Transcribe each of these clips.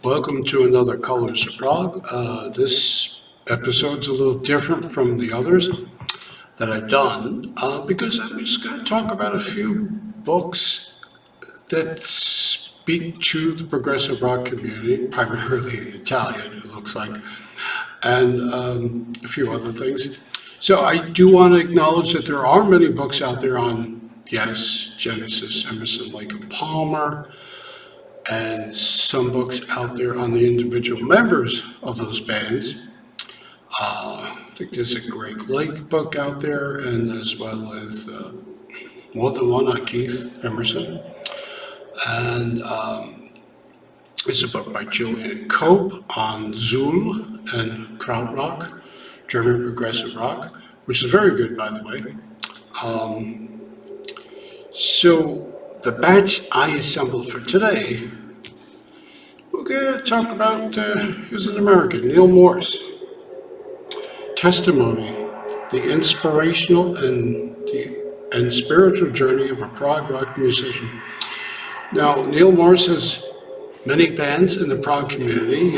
Welcome to another Colors of Prog. This episode's a little different from the others that I've done because I'm just going to talk about a few books that speak to the progressive rock community, primarily Italian, it looks like, and a few other things. So I do want to acknowledge that there are many books out there on, yes, Genesis, Emerson, Lake and Palmer, and some books out there on the individual members of those bands. I think there's a Great Lake book out there, and as well as more than one on Keith Emerson. And there's a book by Julian Cope on Zool and Krautrock, German progressive rock, which is very good, by the way. So the batch I assembled for today, we're going to talk about, here's an American, Neal Morse. Testimony, the inspirational and spiritual journey of a prog rock musician. Now, Neal Morse has many fans in the prog community.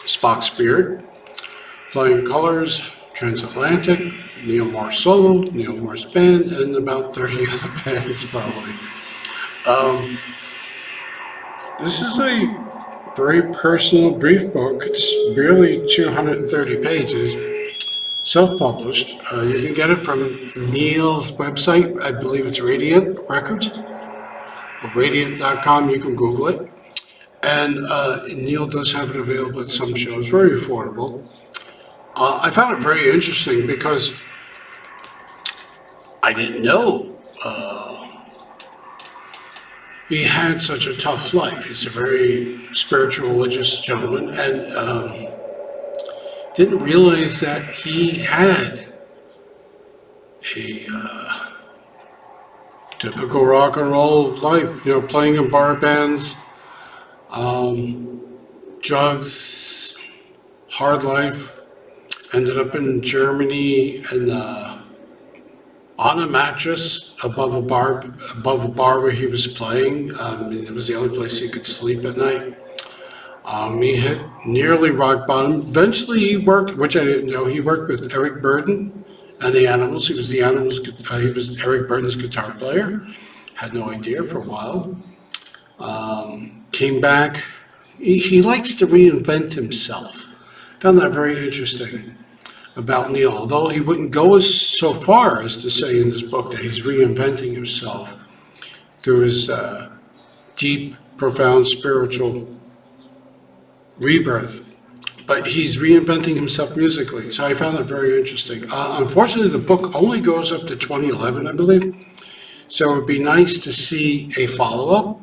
Spock Spirit, Flying Colors, Transatlantic, Neal Morse Solo, Neal Morse Band, and about 30 other bands probably. This is a very personal, brief book. It's barely 230 pages, self-published. You can get it from Neal's website. I believe it's Radiant Records, or Radiant.com. You can Google it. And Neal does have it available at some shows, very affordable. I found it very interesting because I didn't know he had such a tough life. He's a very spiritual, religious gentleman, and didn't realize that he had a typical rock and roll life, playing in bar bands, drugs, hard life. Ended up in Germany and on a mattress above a bar where he was playing. It was the only place he could sleep at night. He hit nearly rock bottom. Eventually he worked, which I didn't know, he worked with Eric Burden and the Animals. He was Eric Burden's guitar player. Had no idea for a while. Came back. He likes to reinvent himself. Found that very interesting about Neal, although he wouldn't go so far as to say in this book that he's reinventing himself through his deep, profound spiritual rebirth. But he's reinventing himself musically, so I found that very interesting. Unfortunately, the book only goes up to 2011, I believe, so it would be nice to see a follow-up,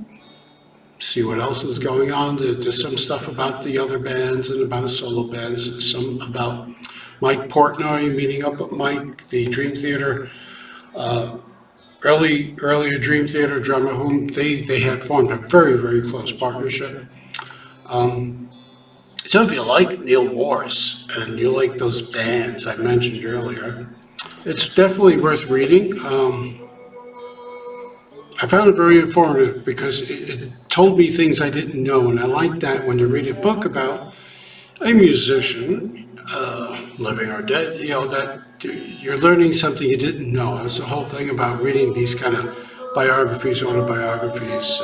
see what else is going on. There's some stuff about the other bands and about his solo bands, some about Mike Portnoy meeting up with Mike, the Dream Theater, earlier Dream Theater drummer, whom they had formed a very, very close partnership. So if you like Neal Morse and you like those bands I mentioned earlier, it's definitely worth reading. I found it very informative because it told me things I didn't know, and I like that when you read a book about a musician, living or dead, that you're learning something you didn't know. That's the whole thing about reading these kind of biographies, autobiographies.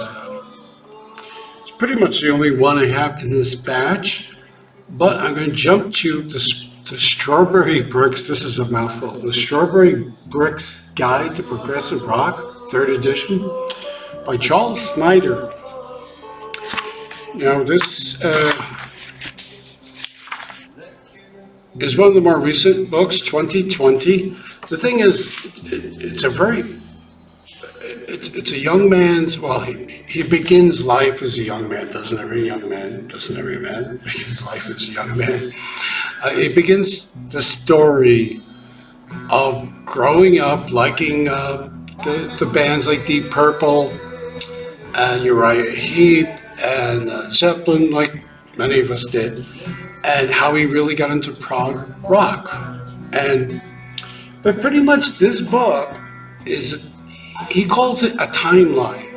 It's pretty much the only one I have in this batch, but I'm going to jump to the Strawberry Bricks. This is a mouthful. The Strawberry Bricks Guide to Progressive Rock, 3rd edition, by Charles Snider. Now, this is one of the more recent books, 2020. The thing is, it's a young man's, he begins life as a young man. Doesn't every man begins life as a young man? It begins the story of growing up, liking the bands like Deep Purple and Uriah Heep and Zeppelin, like many of us did, and how he really got into prog rock. But pretty much this book he calls it a timeline.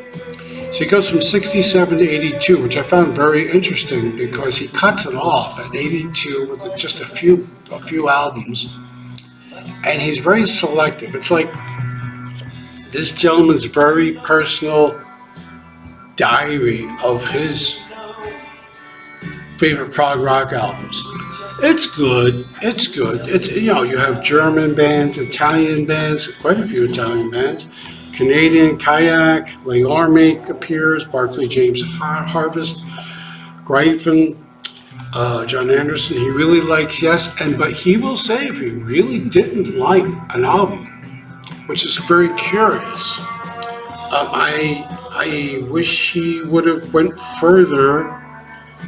So he goes from 67 to 82, which I found very interesting because he cuts it off at 82 with just a few albums, and he's very selective. It's like this gentleman's very personal diary of his favorite prog rock albums. It's good. It's good. It's, you know, you have German bands, Italian bands, quite a few Italian bands, Canadian, Kayak, Leorme appears, Barclay James Harvest, Gryphon, John Anderson. He really likes Yes, but he will say if he really didn't like an album, which is very curious. I wish he would have went further,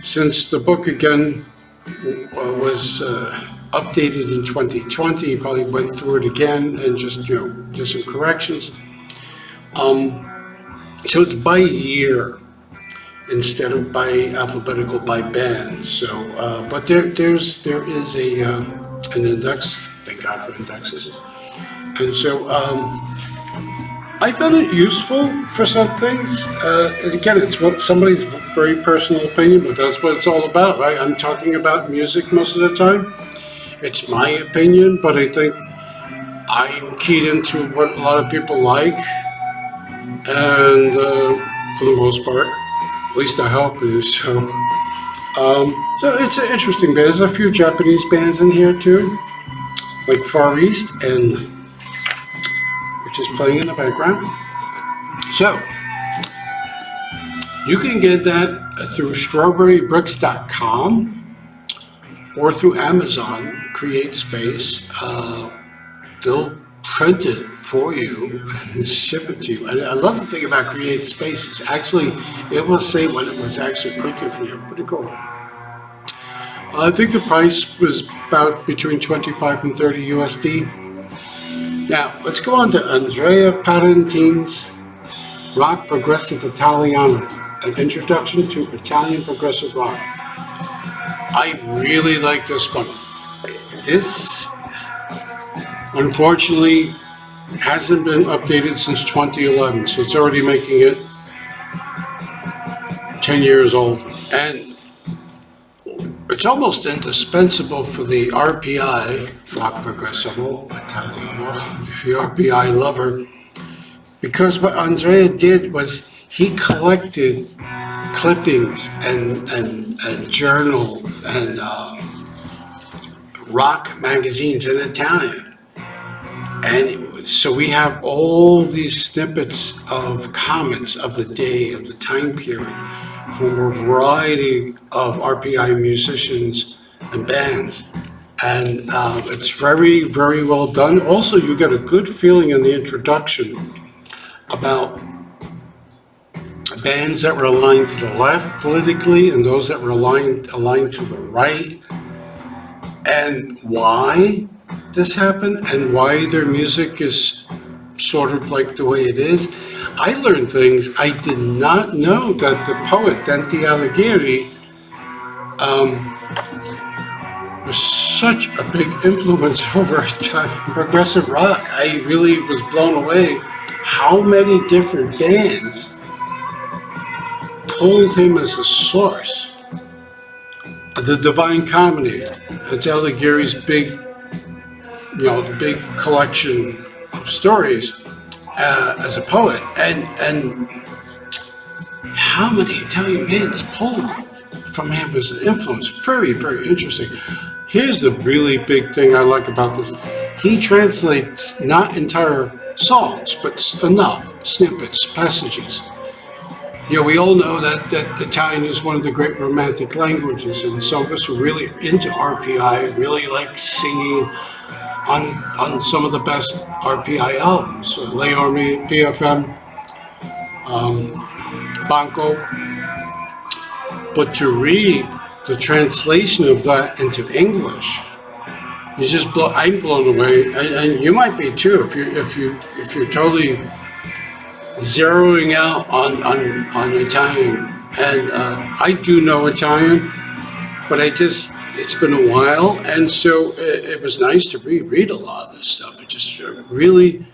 since the book again was updated in 2020. He probably went through it again and just did some corrections. So it's by year instead of by alphabetical by band. So, but there is an index. Thank God for indexes. And so I found it useful for some things. And again, it's what somebody's very personal opinion, but that's what it's all about, right? I'm talking about music most of the time. It's my opinion, but I think I'm keyed into what a lot of people like, and for the most part, at least I hope it is. So it's an interesting band. There's a few Japanese bands in here too, like Far East, and which is playing in the background. So you can get that through strawberrybricks.com or through Amazon, Create Space. They'll print it for you and ship it to you. I love the thing about Create Space is actually, it will say when it was actually printed for you. Pretty cool. I think the price was about between 25 and 30 USD. Now, let's go on to Andrea Parentin's Rock Progressive Italiano, an introduction to Italian progressive rock. I really like this one. This, unfortunately, hasn't been updated since 2011, so it's already making it 10 years old. And it's almost indispensable for the RPI, Rock Progressivo Italiano, the RPI lover, because what Andrea did was he collected clippings and journals and rock magazines in Italian. And so we have all these snippets of comments of the day, of the time period, from a variety of RPI musicians and bands. And it's very, very well done. Also, you get a good feeling in the introduction about bands that were aligned to the left politically and those that were aligned to the right, and why this happened and why their music is sort of like the way it is. I learned things I did not know, that the poet Dante Alighieri was such a big influence over progressive rock. I really was blown away how many different bands pulled him as a source. The Divine Comedy, it's Alighieri's big collection of stories as a poet, and how many Italian bands pulled from him as an influence. Very, very interesting. Here's the really big thing I like about this. He translates not entire songs, but enough snippets, passages. We all know that Italian is one of the great romantic languages, and some of us who really are into RPI really like singing on some of the best RPI albums. Leorme, PFM, Banco. But to read the translation of that into English, I'm blown away, and you might be too if you're totally zeroing out on Italian. And I do know Italian, but it's been a while, and so it was nice to reread a lot of this stuff. It just really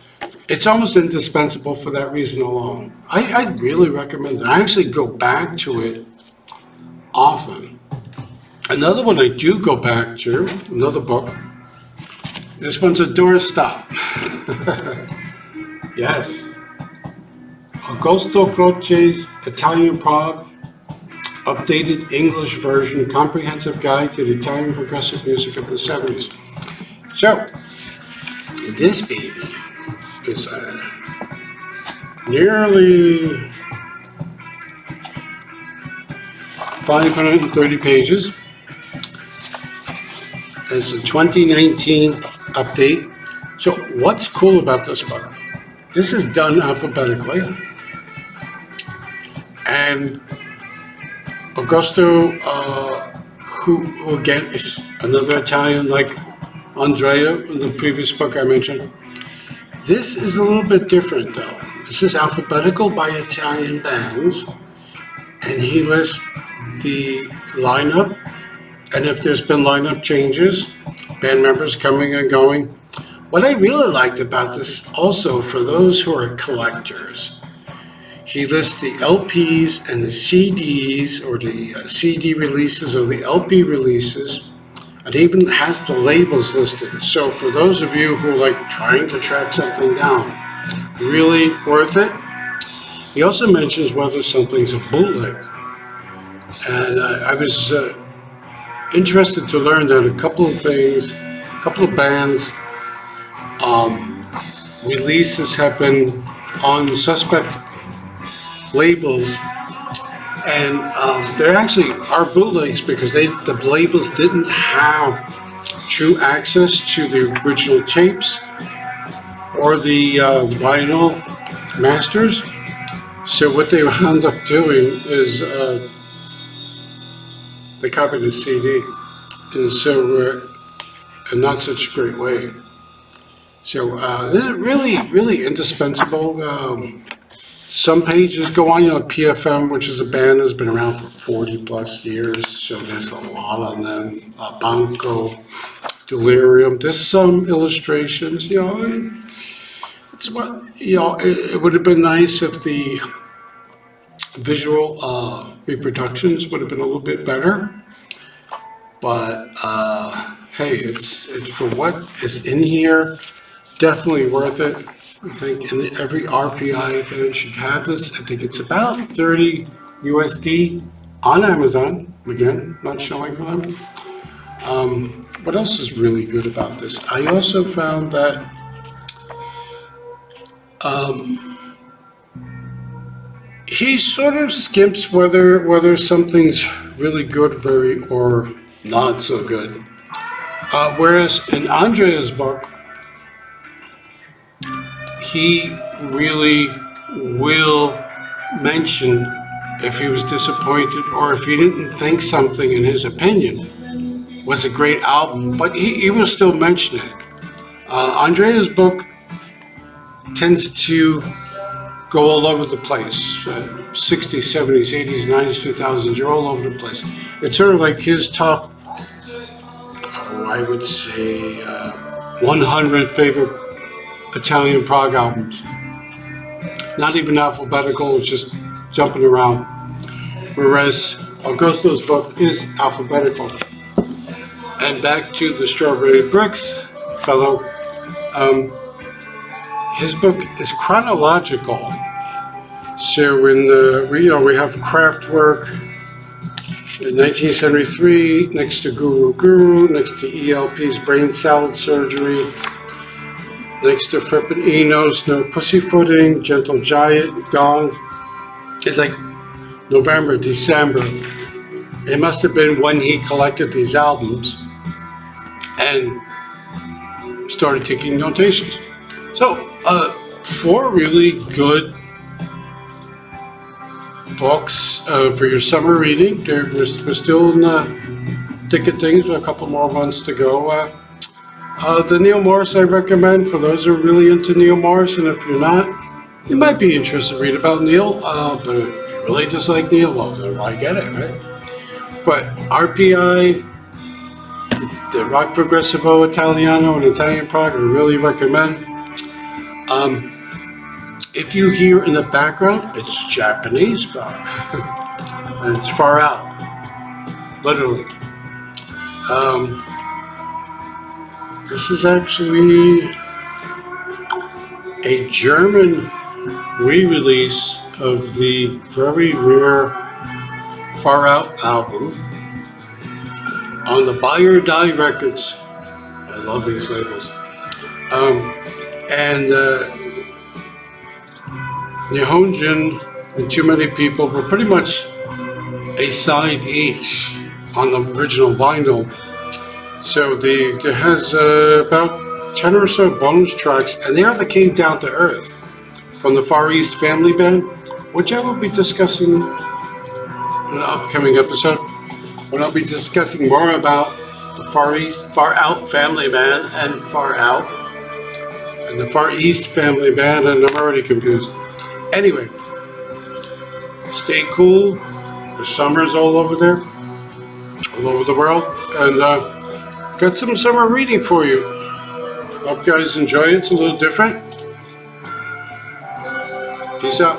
It's almost indispensable for that reason alone. I really recommend it. I actually go back to it often. Another one I do go back to, another book. This one's a doorstop. Yes. Augusto Croce's Italian Prog, updated English version, comprehensive guide to the Italian progressive music of the 70s. So, this baby is nearly 530 pages. It's a 2019 update. So what's cool about this book? This is done alphabetically. And Augusto, who again is another Italian like Andrea in the previous book I mentioned. This is a little bit different though. This is alphabetical by Italian bands, and he lists the lineup, and if there's been lineup changes, band members coming and going. What I really liked about this also, for those who are collectors, he lists the LPs and the CDs, or the CD releases or the LP releases, and even has the labels listed. So for those of you who are like trying to track something down, really worth it. He also mentions whether something's a bootleg. And I was interested to learn that a couple of bands, releases have been on suspect labels, and there actually are bootlegs because the labels didn't have true access to the original tapes or the vinyl masters. So what they wound up doing is they copied the CD, and so in not such a great way. So this is really indispensable. Some pages go on, PFM, which is a band that's been around for 40 plus years, so there's a lot on them. Banco, Delirium. There's some illustrations, It's what it would have been nice if the visual reproductions would have been a little bit better, but hey, it's for what is in here, definitely worth it. I think every RPI fan should have this. I think it's about 30 USD on Amazon. Again, not showing them. What else is really good about this? I also found that he sort of skips whether something's really good, or not so good. Whereas in Andrea's book, he really will mention if he was disappointed or if he didn't think something, in his opinion, was a great album, but he will still mention it. Andrea's book tends to go all over the place. 60s, 70s, 80s, 90s, 2000s, you're all over the place. It's sort of like his top, I would say, 100 favorite Italian prog albums. Not even alphabetical, it's just jumping around. Whereas Augusto's book is alphabetical. And back to the Strawberry Bricks fellow, his book is chronological. So in we have Kraftwerk in 1973, next to Guru, next to ELP's Brain Salad Surgery, next to Frippin' Eno's No Pussyfooting, Gentle Giant, Gone. It's like November, December. It must have been when he collected these albums and started taking notations. So, 4 really good books for your summer reading. We're still in the thick of things with a couple more months to go. The Neal Morse I recommend for those who are really into Neal Morse, and if you're not, you might be interested to read about Neal, but if you really just like Neal, well, then I get it, right? But RPI, Rock Progressivo, Italiano, and Italian Prog, I really recommend. if you hear in the background, it's Japanese Prog. And it's far out, literally. This is actually a German re-release of the very rare Far Out album on the Buy or Die Records. I love these labels. And Nihonjin and Too Many People were pretty much a side each on the original vinyl. So it has about 10 or so bonus tracks, and they are the Came Down to Earth from the Far East Family Band, which I will be discussing in an upcoming episode, when I'll be discussing more about the Far Out Family Band and Far Out, and the Far East Family Band, and I'm already confused. Anyway, stay cool. The summer's all over there, all over the world, and got some summer reading for you. Hope you guys enjoy it. It's a little different. Peace out.